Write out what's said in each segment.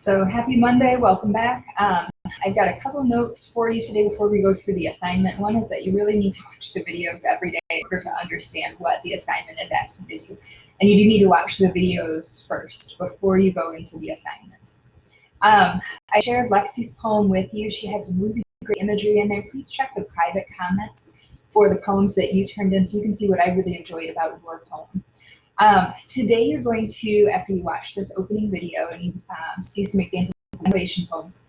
So happy Monday, welcome back. I've got a couple notes for you today before we go through the assignment. One is that you really need to watch the videos every day in order to understand what the assignment is asking you to do. And you do need to watch the videos first before you go into the assignments. I shared Lexi's poem with you. She had some really great imagery in there. Please check the private comments for the poems that you turned in so you can see what I really enjoyed about your poem. Today you're going to, after you watch this opening video and you see some examples of emulation poems,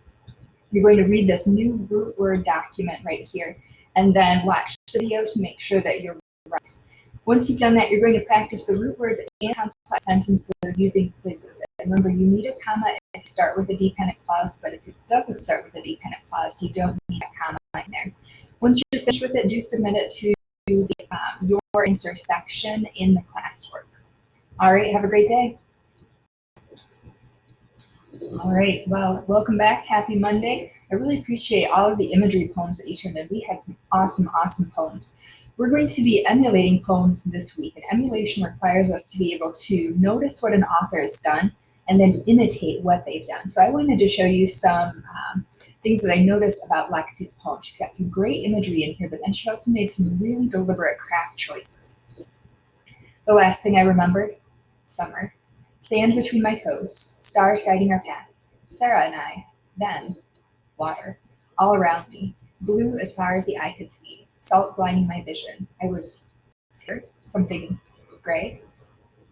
you're going to read this new root word document right here and then watch the video to make sure that you're right. Once you've done that, you're going to practice the root words and complex sentences using quizzes. And remember, you need a comma if you start with a dependent clause, but if it doesn't start with a dependent clause, you don't need a comma in there. Once you're finished with it, do submit it to your answer section in the classwork. All right, have a great day. All right, well, welcome back. Happy Monday. I really appreciate all of the imagery poems that you turned in. We had some awesome poems. We're going to be emulating poems this week, and emulation requires us to be able to notice what an author has done and then imitate what they've done. So I wanted to show you some things that I noticed about Lexi's poem. She's got some great imagery in here, but then she also made some really deliberate craft choices. The last thing I remembered, summer, sand between my toes, stars guiding our path, Sarah and I, then water, all around me, blue as far as the eye could see, salt blinding my vision. I was scared, something gray,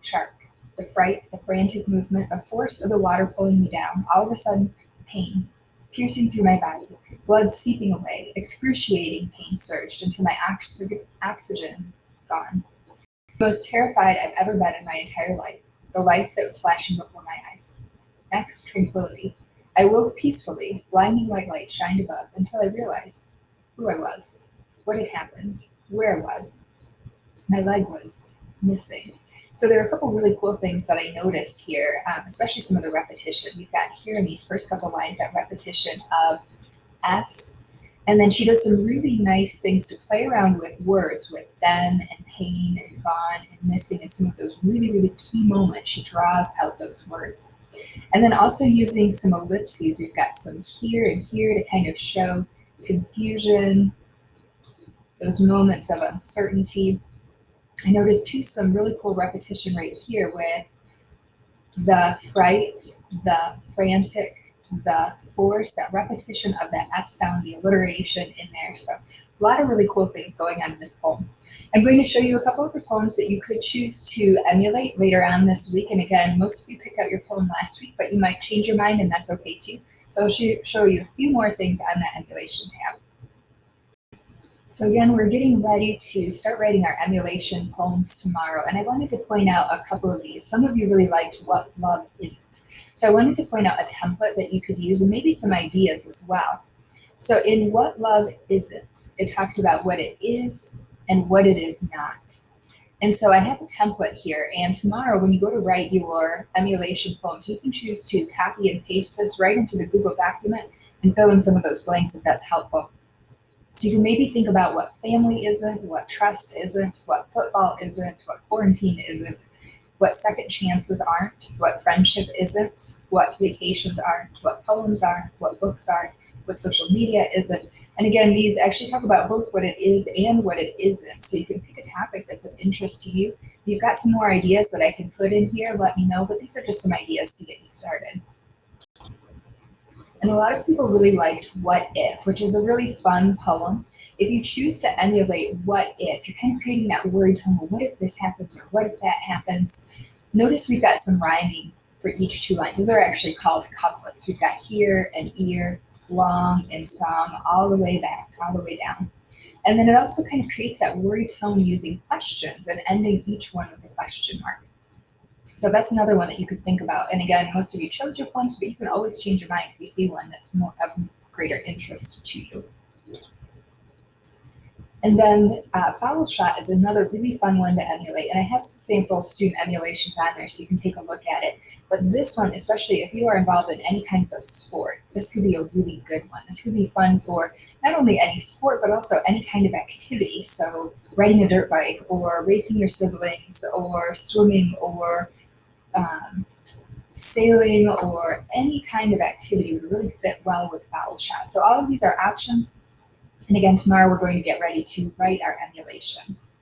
shark, the fright, the frantic movement, the force of the water pulling me down, all of a sudden, pain, piercing through my body, blood seeping away, excruciating pain surged until my oxygen gone. Most terrified I've ever been in my entire life, the life that was flashing before my eyes. Next, tranquility. I woke peacefully, blinding white light shined above until I realized who I was, what had happened, where I was. My leg was missing. So there are a couple really cool things that I noticed here, especially some of the repetition. We've got here in these first couple lines that repetition of S. And then she does some really nice things to play around with words, with then and pain and gone and missing, and some of those really key moments. She draws out those words. And then also using some ellipses. We've got some here and here to kind of show confusion, those moments of uncertainty. I noticed too some really cool repetition right here with the fright, the frantic, the force, that repetition of that F sound, the alliteration in there. So a lot of really cool things going on in this poem. I'm going to show you a couple of the poems that you could choose to emulate later on this week. And again, most of you picked out your poem last week, but you might change your mind and that's okay too. So I'll show you a few more things on that emulation tab. So again, we're getting ready to start writing our emulation poems tomorrow, and I wanted to point out a couple of these. Some of you really liked What Love Isn't. So I wanted to point out a template that you could use and maybe some ideas as well. So in What Love Isn't, it talks about what it is and what it is not. And so I have a template here, and tomorrow when you go to write your emulation poems, you can choose to copy and paste this right into the Google document and fill in some of those blanks if that's helpful. So you can maybe think about what family isn't, what trust isn't, what football isn't, what quarantine isn't, what second chances aren't, what friendship isn't, what vacations aren't, what poems aren't, what books aren't, what social media isn't. And again, these actually talk about both what it is and what it isn't. So you can pick a topic that's of interest to you. If you've got some more ideas that I can put in here, let me know, but these are just some ideas to get you started. And a lot of people really liked What If, which is a really fun poem. If you choose to emulate What If, you're kind of creating that worried tone, well, what if this happens or what if that happens? Notice we've got some rhyming for each two lines. Those are actually called couplets. We've got here and ear, long and song, all the way back, all the way down. And then it also kind of creates that worried tone using questions and ending each one with a question mark. So that's another one that you could think about. And again, most of you chose your poems, but you can always change your mind if you see one that's more of greater interest to you. And then Foul Shot is another really fun one to emulate. And I have some sample student emulations on there so you can take a look at it. But this one, especially if you are involved in any kind of a sport, this could be a really good one. This could be fun for not only any sport, but also any kind of activity. So riding a dirt bike or racing your siblings or swimming or sailing or any kind of activity would really fit well with Foul Chat. So all of these are options. And again, tomorrow we're going to get ready to write our emulations.